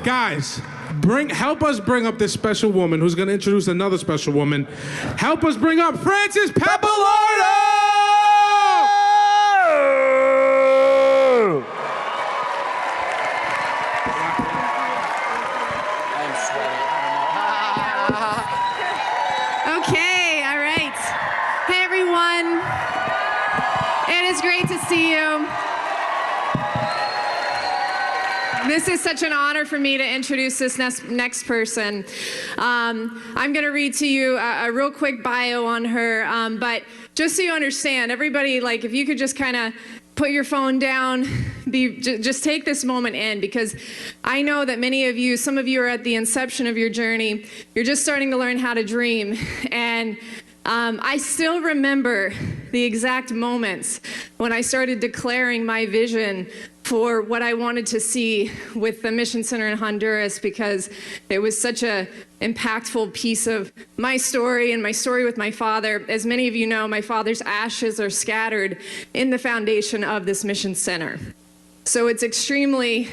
Guys, help us bring up this special woman who's going to introduce another special woman. Help us bring up Frances Pappalardo! Okay, all right. Hey, everyone. It is great to see you. This is such an honor for me to introduce this next person. I'm going to read to you a real quick bio on her, but just so you understand, everybody, like, if you could just kind of put your phone down, just take this moment in, because I know that many of you, some of you are at the inception of your journey. You're just starting to learn how to dream, and I still remember the exact moments when I started declaring my vision for what I wanted to see with the Mission Center in Honduras, because it was such a impactful piece of my story and my story with my father. As many of you know, my father's ashes are scattered in the foundation of this Mission Center. So it's extremely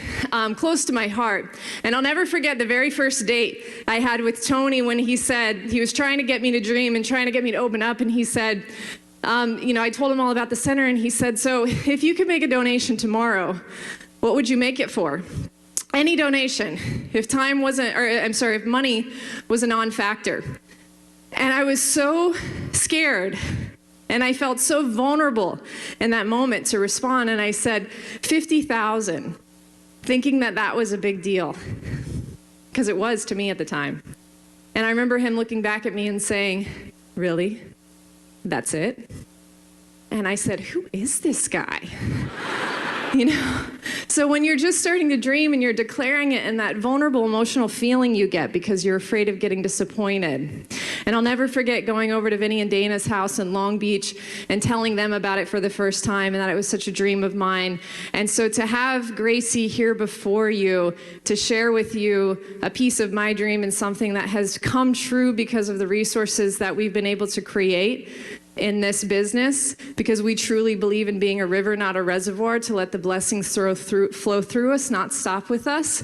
close to my heart. And I'll never forget the very first date I had with Tony when he said, he was trying to get me to dream and trying to get me to open up, and he said, I told him all about the center, and he said, so if you could make a donation tomorrow, what would you make it for? Any donation, if money was a non-factor. And I was so scared, and I felt so vulnerable in that moment to respond, and I said, 50,000, thinking that that was a big deal, because it was to me at the time. And I remember him looking back at me and saying, really? That's it? And I said, who is this guy? So when you're just starting to dream and you're declaring it, and that vulnerable emotional feeling you get because you're afraid of getting disappointed. And I'll never forget going over to Vinny and Dana's house in Long Beach and telling them about it for the first time, and that it was such a dream of mine. And so to have Gracie here before you to share with you a piece of my dream and something that has come true because of the resources that we've been able to create in this business, because we truly believe in being a river, not a reservoir, to let the blessings flow through us, not stop with us.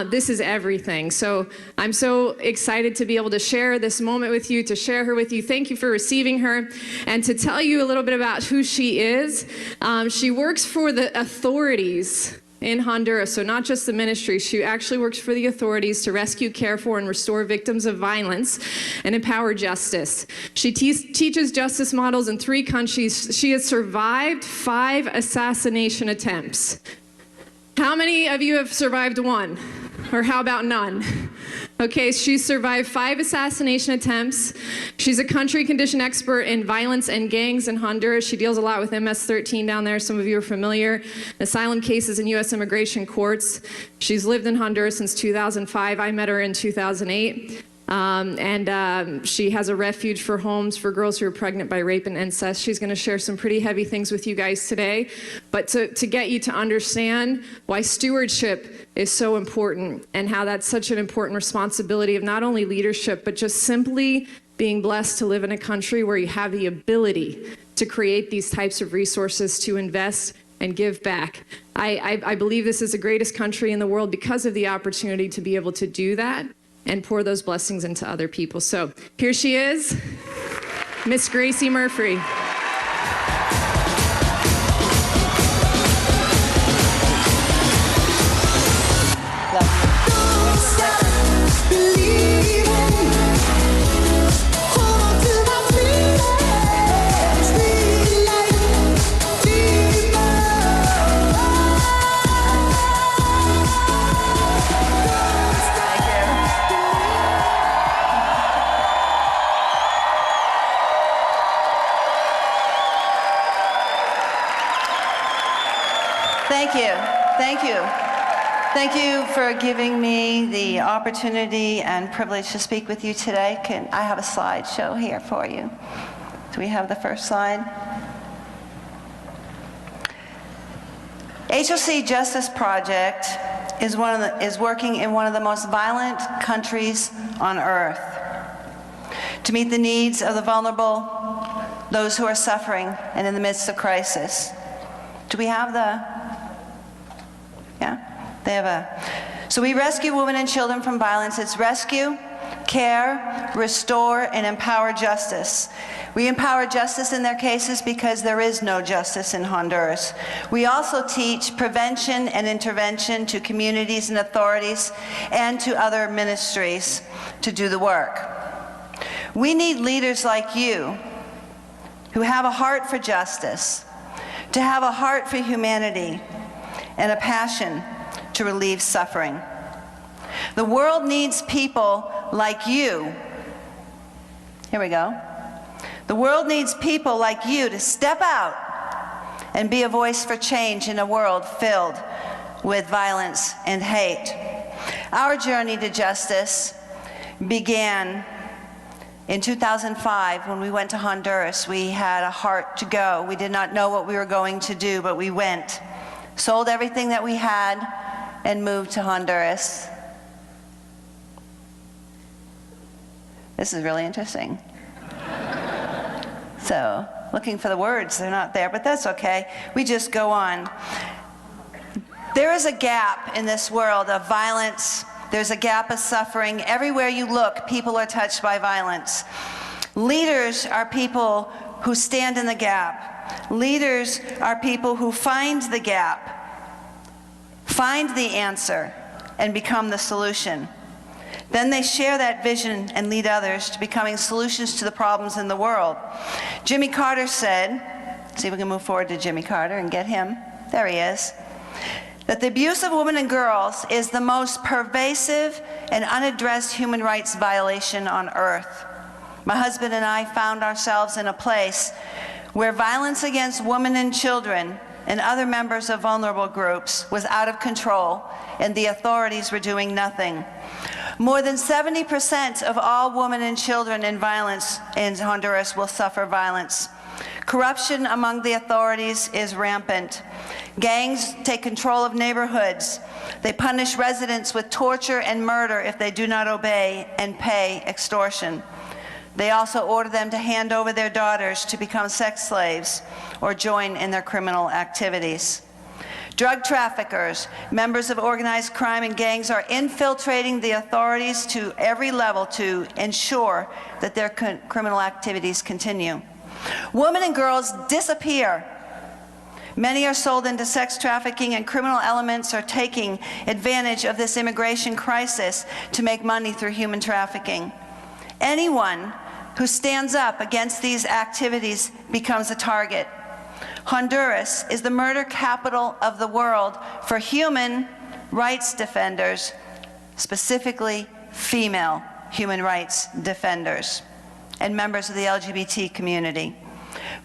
This is everything. So I'm so excited to be able to share this moment with you, to share her with you. Thank you for receiving her. And to tell you a little bit about who she is, she works for the authorities in Honduras, so not just the ministry. She actually works for the authorities to rescue, care for, and restore victims of violence and empower justice. She teaches justice models in 3 countries. She has survived 5 assassination attempts. How many of you have survived one? Or how about none? Okay, she's survived 5 assassination attempts. She's a country condition expert in violence and gangs in Honduras. She deals a lot with MS-13 down there. Some of you are familiar. Asylum cases in U.S. immigration courts. She's lived in Honduras since 2005. I met her in 2008. She has a refuge for homes for girls who are pregnant by rape and incest. She's going to share some pretty heavy things with you guys today, but to get you to understand why stewardship is so important and how that's such an important responsibility of not only leadership, but just simply being blessed to live in a country where you have the ability to create these types of resources to invest and give back. I believe this is the greatest country in the world because of the opportunity to be able to do that and pour those blessings into other people. So here she is, Miss Gracie Murphy. Thank you. Thank you. Thank you for giving me the opportunity and privilege to speak with you today. I have a slideshow here for you. Do we have the first slide? HOC Justice Project is working in one of the most violent countries on earth to meet the needs of the vulnerable, those who are suffering and in the midst of crisis. Do we have the, yeah? They have a So we rescue women and children from violence. It's rescue, care, restore, and empower justice. We empower justice in their cases because there is no justice in Honduras. We also teach prevention and intervention to communities and authorities and to other ministries to do the work. We need leaders like you who have a heart for justice, to have a heart for humanity, and a passion to relieve suffering. The world needs people like you. Here we go. The world needs people like you to step out and be a voice for change in a world filled with violence and hate. Our journey to justice began in 2005 when we went to Honduras. We had a heart to go. We did not know what we were going to do, but we went, sold everything that we had, and moved to Honduras. This is really interesting. So, looking for the words, they're not there, but that's okay. We just go on. There is a gap in this world of violence. There's a gap of suffering. Everywhere you look, people are touched by violence. Leaders are people who stand in the gap. Leaders are people who find the gap, find the answer, and become the solution. Then they share that vision and lead others to becoming solutions to the problems in the world. Jimmy Carter said, see if we can move forward to Jimmy Carter and get him. There he is. That the abuse of women and girls is the most pervasive and unaddressed human rights violation on earth. My husband and I found ourselves in a place where violence against women and children and other members of vulnerable groups was out of control, and the authorities were doing nothing. More than 70% of all women and children in violence in Honduras will suffer violence. Corruption among the authorities is rampant. Gangs take control of neighborhoods. They punish residents with torture and murder if they do not obey and pay extortion. They also order them to hand over their daughters to become sex slaves or join in their criminal activities. Drug traffickers, members of organized crime and gangs are infiltrating the authorities to every level to ensure that their criminal activities continue. Women and girls disappear. Many are sold into sex trafficking, and criminal elements are taking advantage of this immigration crisis to make money through human trafficking. Anyone who stands up against these activities becomes a target. Honduras is the murder capital of the world for human rights defenders, specifically female human rights defenders and members of the LGBT community.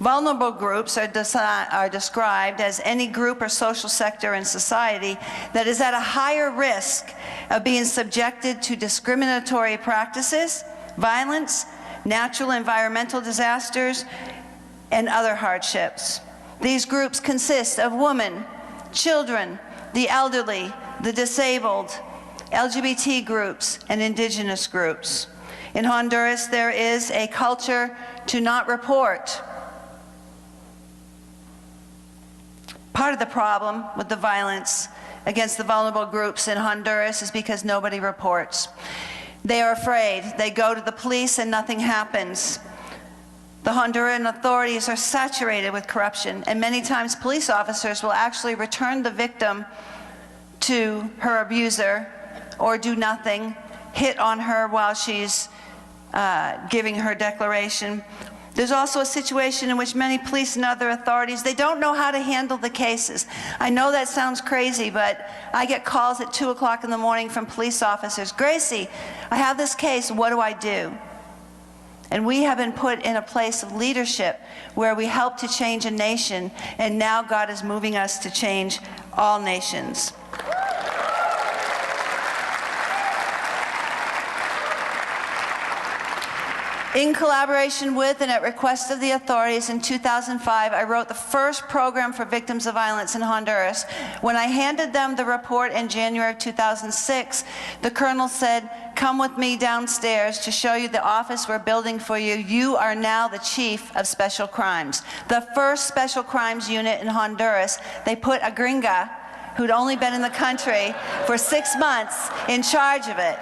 Vulnerable groups are described as any group or social sector in society that is at a higher risk of being subjected to discriminatory practices, violence, natural environmental disasters, and other hardships. These groups consist of women, children, the elderly, the disabled, LGBT groups, and indigenous groups. In Honduras, there is a culture to not report. Part of the problem with the violence against the vulnerable groups in Honduras is because nobody reports. They are afraid. They go to the police and nothing happens. The Honduran authorities are saturated with corruption, and many times police officers will actually return the victim to her abuser or do nothing, hit on her while she's giving her declaration. There's also a situation in which many police and other authorities, they don't know how to handle the cases. I know that sounds crazy, but I get calls at 2 o'clock in the morning from police officers. Gracie, I have this case, what do I do? And we have been put in a place of leadership where we help to change a nation, and now God is moving us to change all nations. In collaboration with and at request of the authorities in 2005, I wrote the first program for victims of violence in Honduras. When I handed them the report in January of 2006, the colonel said, "Come with me downstairs to show you the office we're building for you. You are now the chief of special crimes." The first special crimes unit in Honduras, they put a gringa who'd only been in the country for 6 months, in charge of it.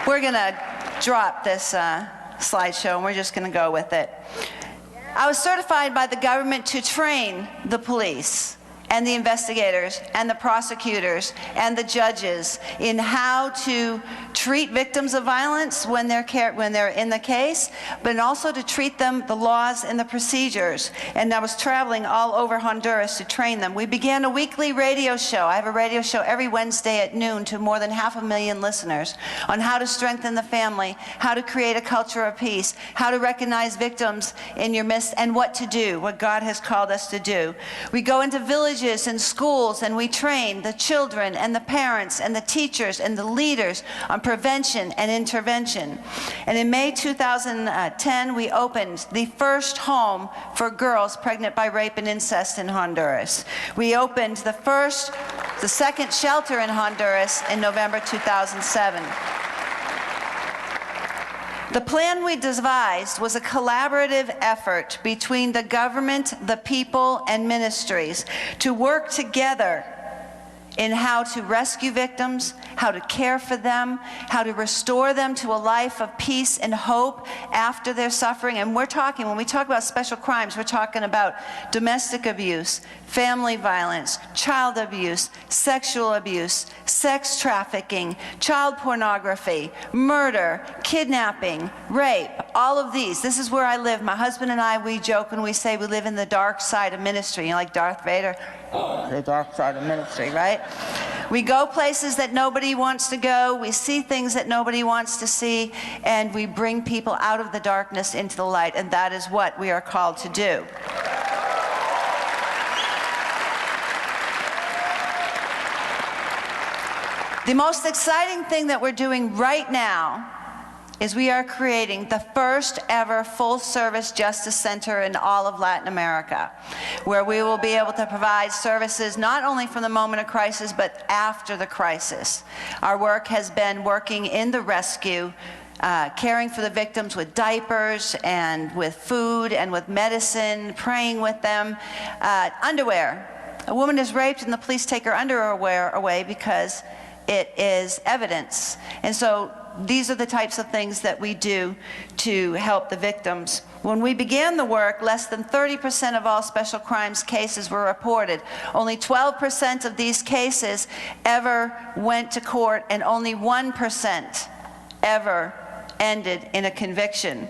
We're going to drop this slideshow, and we're just going to go with it. I was certified by the government to train the police and the investigators and the prosecutors and the judges in how to treat victims of violence when they're in the case, but also to treat them, the laws and the procedures. And I was traveling all over Honduras to train them. We began a weekly radio show. I have a radio show every Wednesday at noon to more than 500,000 listeners on how to strengthen the family, how to create a culture of peace, how to recognize victims in your midst, and what to do, what God has called us to do. We go into villages and schools, and we train the children and the parents and the teachers and the leaders on prevention and intervention. And in May 2010, we opened the first home for girls pregnant by rape and incest in Honduras. We opened the second shelter in Honduras in November 2007. The plan we devised was a collaborative effort between the government, the people, and ministries to work together in how to rescue victims, how to care for them, how to restore them to a life of peace and hope after their suffering. And when we talk about special crimes, we're talking about domestic abuse, family violence, child abuse, sexual abuse, sex trafficking, child pornography, murder, kidnapping, rape, all of these. This is where I live. My husband and I, we joke and we say we live in the dark side of ministry, you know, like Darth Vader. The dark side of ministry, right? We go places that nobody wants to go, we see things that nobody wants to see, and we bring people out of the darkness into the light, and that is what we are called to do. The most exciting thing that we're doing right now is we are creating the first ever full-service justice center in all of Latin America, where we will be able to provide services not only from the moment of crisis, but after the crisis. Our work has been working in the rescue, caring for the victims with diapers and with food and with medicine, praying with them. Underwear. A woman is raped and the police take her underwear away because it is evidence. And so these are the types of things that we do to help the victims. When we began the work, less than 30% of all special crimes cases were reported. Only 12% of these cases ever went to court, and only 1% ever ended in a conviction.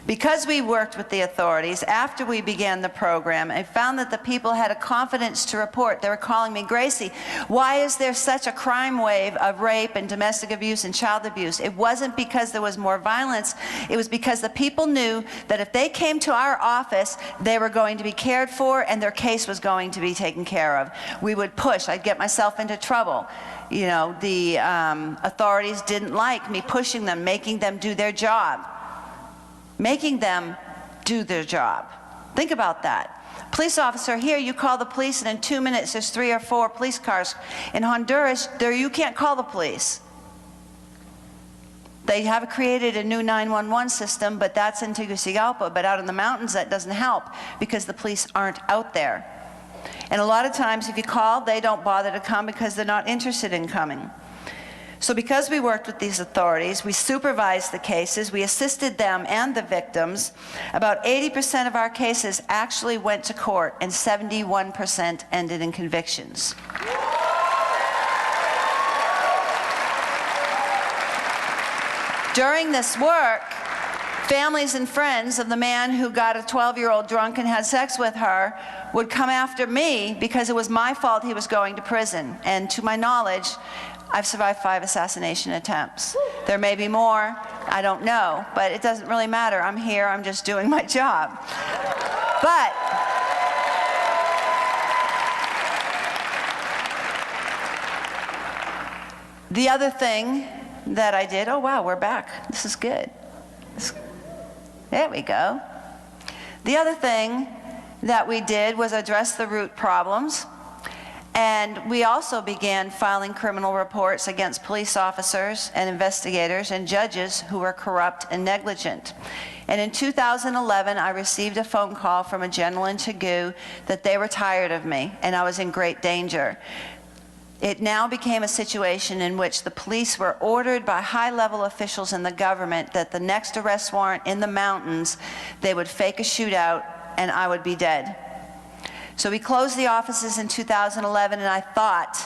Because we worked with the authorities, after we began the program, I found that the people had a confidence to report. They were calling me, Gracie, why is there such a crime wave of rape and domestic abuse and child abuse? It wasn't because there was more violence. It was because the people knew that if they came to our office, they were going to be cared for and their case was going to be taken care of. We would push. I'd get myself into trouble. You know, the authorities didn't like me pushing them, making them do their job. Making them do their job. Think about that. Police officer, here you call the police and in 2 minutes there's 3 or 4 police cars. In Honduras, you can't call the police. They have created a new 911 system, but that's in Tegucigalpa. But out in the mountains that doesn't help because the police aren't out there. And a lot of times if you call, they don't bother to come because they're not interested in coming. So because we worked with these authorities, we supervised the cases, we assisted them and the victims. About 80% of our cases actually went to court, and 71% ended in convictions. During this work, families and friends of the man who got a 12-year-old drunk and had sex with her would come after me because it was my fault he was going to prison. And to my knowledge, I've survived 5 assassination attempts. There may be more, I don't know, but it doesn't really matter. I'm here, I'm just doing my job. But the other thing that I did, oh wow, we're back. This is good. There we go. The other thing that we did was address the root problems. And we also began filing criminal reports against police officers and investigators and judges who were corrupt and negligent. And in 2011, I received a phone call from a general in Tagu that they were tired of me and I was in great danger. It now became a situation in which the police were ordered by high-level officials in the government that the next arrest warrant in the mountains, they would fake a shootout and I would be dead. So we closed the offices in 2011, and I thought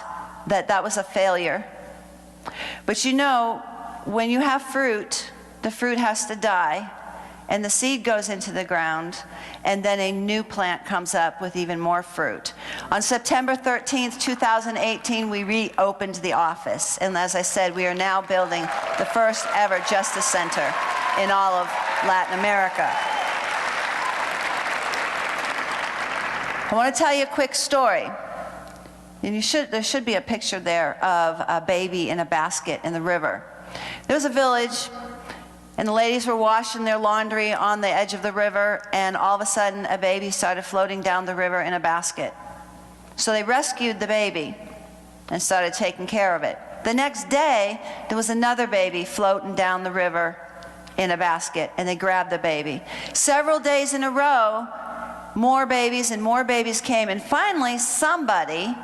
that that was a failure. But you know, when you have fruit, the fruit has to die, and the seed goes into the ground, and then a new plant comes up with even more fruit. On September 13th, 2018, we reopened the office, and as I said, we are now building the first ever Justice Center in all of Latin America. I want to tell you a quick story. And there should be a picture there of a baby in a basket in the river. There was a village, and the ladies were washing their laundry on the edge of the river, and all of a sudden a baby started floating down the river in a basket. So they rescued the baby and started taking care of it. The next day, there was another baby floating down the river in a basket, and they grabbed the baby. Several days in a row, more babies and more babies came, and finally somebody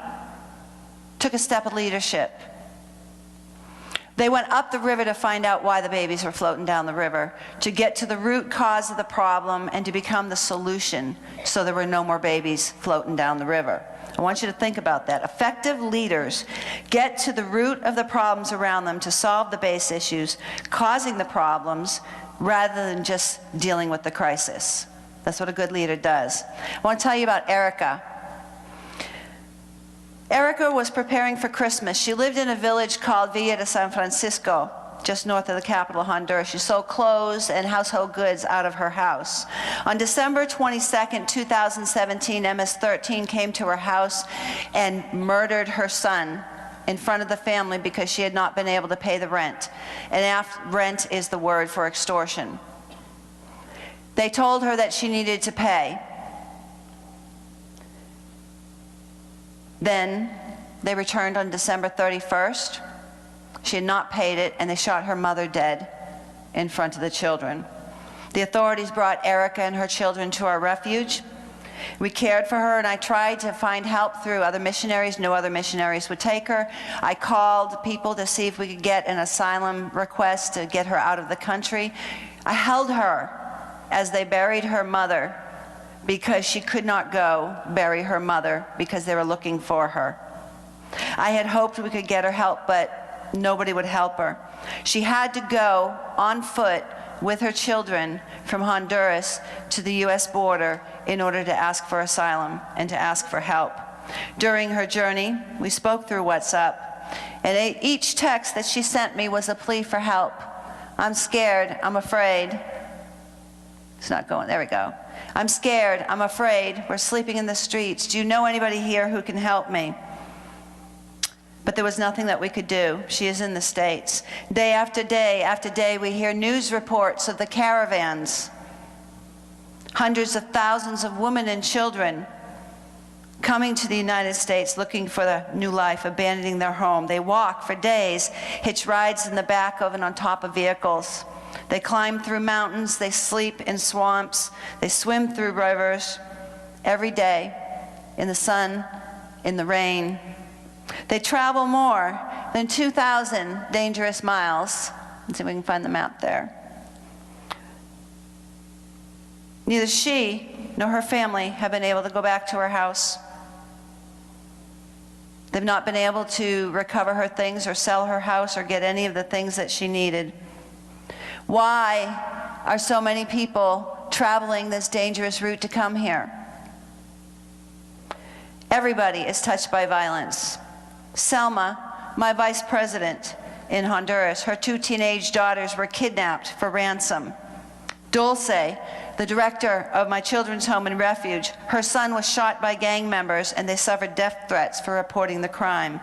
took a step of leadership. They went up the river to find out why the babies were floating down the river, to get to the root cause of the problem and to become the solution so there were no more babies floating down the river. I want you to think about that. Effective leaders get to the root of the problems around them to solve the base issues causing the problems rather than just dealing with the crisis. That's what a good leader does. I want to tell you about Erica. Erica was preparing for Christmas. She lived in a village called Villa de San Francisco, just north of the capital, Honduras. She sold clothes and household goods out of her house. On December 22nd, 2017, MS-13 came to her house and murdered her son in front of the family because she had not been able to pay the rent. And rent is the word for extortion. They told her that she needed to pay. Then they returned on December 31st. She had not paid it, and they shot her mother dead in front of the children. The authorities brought Erica and her children to our refuge. We cared for her, and I tried to find help through other missionaries. No other missionaries would take her. I called people to see if we could get an asylum request to get her out of the country. I held her as they buried her mother because she could not go bury her mother because they were looking for her. I had hoped we could get her help, but nobody would help her. She had to go on foot with her children from Honduras to the US border in order to ask for asylum and to ask for help. During her journey, we spoke through WhatsApp, and each text that she sent me was a plea for help. I'm scared, I'm afraid. It's not going, there we go. I'm scared, I'm afraid, we're sleeping in the streets. Do you know anybody here who can help me? But there was nothing that we could do. She is in the States. Day after day, we hear news reports of the caravans. Hundreds of thousands of women and children coming to the United States looking for a new life, abandoning their home. They walk for days, hitch rides in the back of and on top of vehicles. They climb through mountains, they sleep in swamps, they swim through rivers every day, in the sun, in the rain. They travel more than 2,000 dangerous miles. Let's see if we can find the map there. Neither she nor her family have been able to go back to her house. They've not been able to recover her things or sell her house or get any of the things that she needed. Why are so many people traveling this dangerous route to come here? Everybody is touched by violence. Selma, my vice president in Honduras, her 2 teenage daughters were kidnapped for ransom. Dulce, the director of my children's home and refuge, her son was shot by gang members and they suffered death threats for reporting the crime.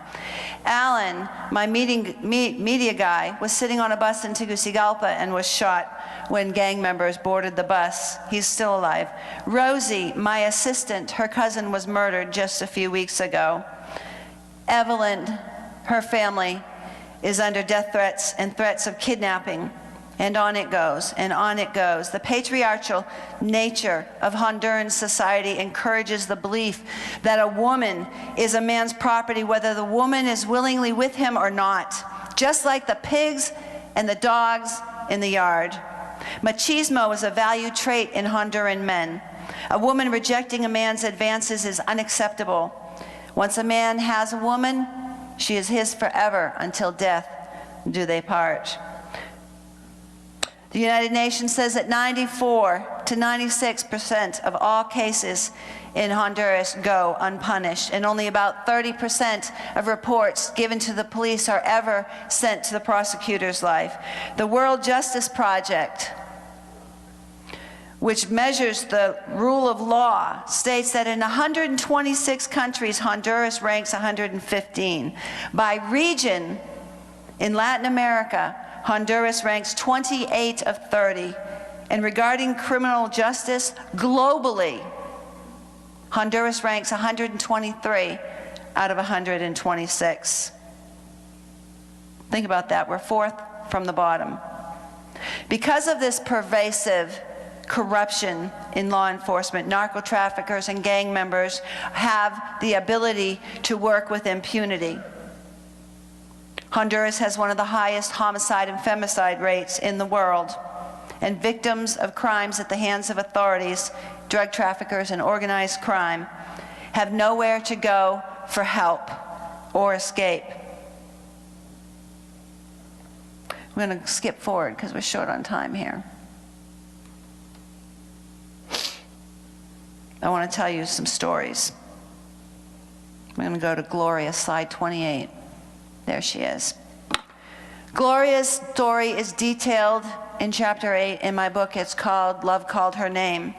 Alan, my media guy, was sitting on a bus in Tegucigalpa and was shot when gang members boarded the bus. He's still alive. Rosie, my assistant, her cousin was murdered just a few weeks ago. Evelyn, her family, is under death threats and threats of kidnapping. And on it goes, and on it goes. The patriarchal nature of Honduran society encourages the belief that a woman is a man's property, whether the woman is willingly with him or not, just like the pigs and the dogs in the yard. Machismo is a valued trait in Honduran men. A woman rejecting a man's advances is unacceptable. Once a man has a woman, she is his forever until death do they part. The United Nations says that 94 to 96% of all cases in Honduras go unpunished, and only about 30% of reports given to the police are ever sent to the prosecutor's life. The World Justice Project, which measures the rule of law, states that in 126 countries, Honduras ranks 115. By region, in Latin America, Honduras ranks 28 of 30. And regarding criminal justice, globally, Honduras ranks 123 out of 126. Think about that. We're fourth from the bottom. Because of this pervasive corruption in law enforcement, narco traffickers and gang members have the ability to work with impunity. Honduras has one of the highest homicide and femicide rates in the world, and victims of crimes at the hands of authorities, drug traffickers, and organized crime have nowhere to go for help or escape. We're going to skip forward because we're short on time here. I want to tell you some stories. I'm going to go to Gloria, slide 28. There she is. Gloria's story is detailed in chapter 8 in my book. It's called Love Called Her Name.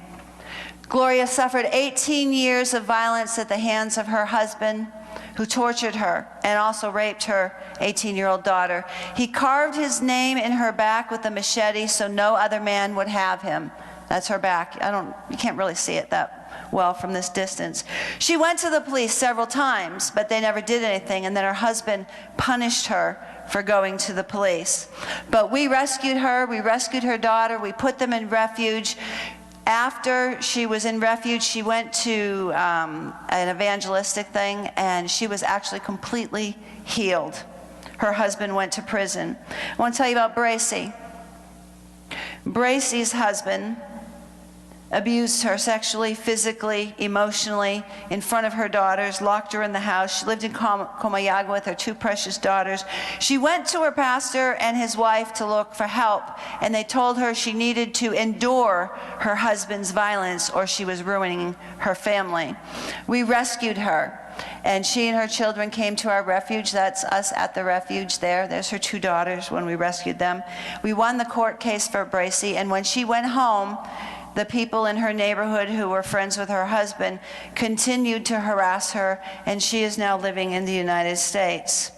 Gloria suffered 18 years of violence at the hands of her husband, who tortured her and also raped her 18-year-old daughter. He carved his name in her back with a machete so no other man would have him. That's her back. You can't really see it that well from this distance. She went to the police several times, but they never did anything, and then her husband punished her for going to the police. But we rescued her daughter, we put them in refuge. After she was in refuge, she went to an evangelistic thing, and she was actually completely healed. Her husband went to prison. I want to tell you about Gracie. Gracie's husband abused her sexually, physically, emotionally, in front of her daughters, locked her in the house. She lived in Comayagua with her two precious daughters. She went to her pastor and his wife to look for help, and they told her she needed to endure her husband's violence or she was ruining her family. We rescued her, and she and her children came to our refuge. That's us at the refuge there. There's her two daughters when we rescued them. We won the court case for Gracie, and when she went home, the people in her neighborhood who were friends with her husband continued to harass her, and she is now living in the United States.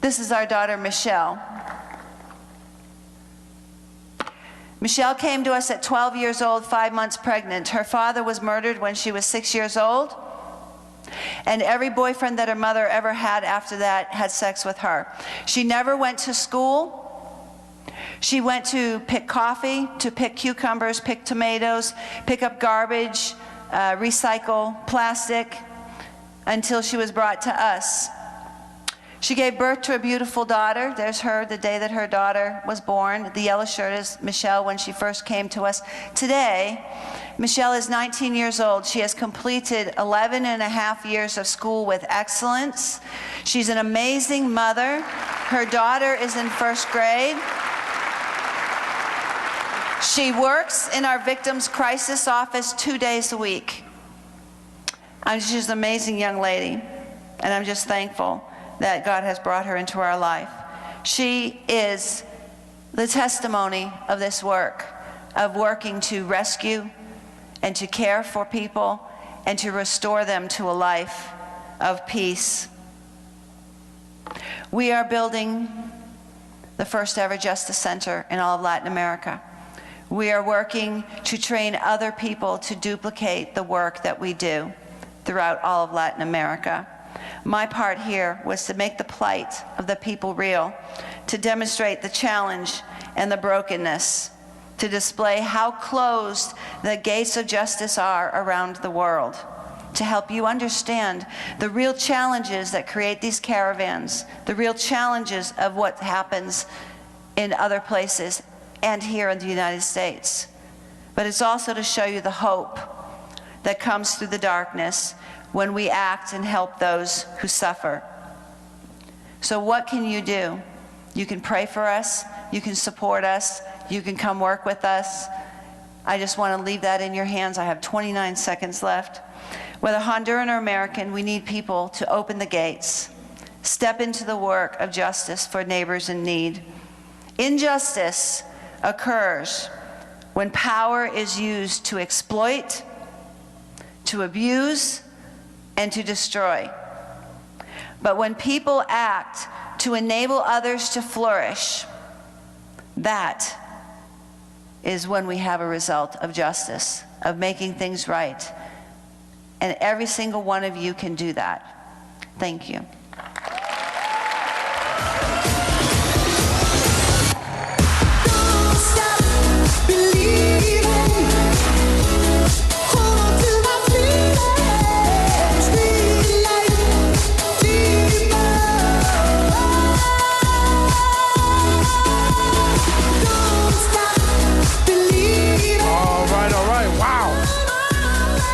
This is our daughter, Michelle. Michelle came to us at 12 years old, 5 months pregnant. Her father was murdered when she was 6 years old, and every boyfriend that her mother ever had after that had sex with her. She never went to school. She went to pick coffee, to pick cucumbers, pick tomatoes, pick up garbage, recycle plastic, until she was brought to us. She gave birth to a beautiful daughter. There's her the day that her daughter was born. The yellow shirt is Michelle when she first came to us. Today, Michelle is 19 years old. She has completed 11 and a half years of school with excellence. She's an amazing mother. Her daughter is in first grade. She works in our victims' crisis office 2 days a week. She's an amazing young lady, and I'm just thankful that God has brought her into our life. She is the testimony of this work, of working to rescue and to care for people and to restore them to a life of peace. We are building the first ever Justice Center in all of Latin America. We are working to train other people to duplicate the work that we do throughout all of Latin America. My part here was to make the plight of the people real, to demonstrate the challenge and the brokenness, to display how closed the gates of justice are around the world, to help you understand the real challenges that create these caravans, the real challenges of what happens in other places and here in the United States. But it's also to show you the hope that comes through the darkness when we act and help those who suffer. So what can you do? You can pray for us, you can support us, you can come work with us. I just want to leave that in your hands. I have 29 seconds left. Whether Honduran or American, we need people to open the gates, step into the work of justice for neighbors in need. Injustice occurs when power is used to exploit, to abuse, and to destroy. But when people act to enable others to flourish, that is when we have a result of justice, of making things right. And every single one of you can do that. Thank you.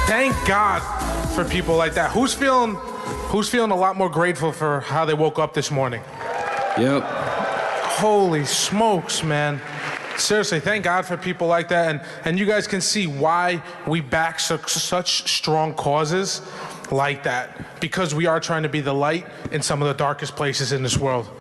Thank God for people like that. Who's feeling a lot more grateful for how they woke up this morning? Yep. Holy smokes, man. Seriously, thank God for people like that. And you guys can see why we back such strong causes like that. Because we are trying to be the light in some of the darkest places in this world.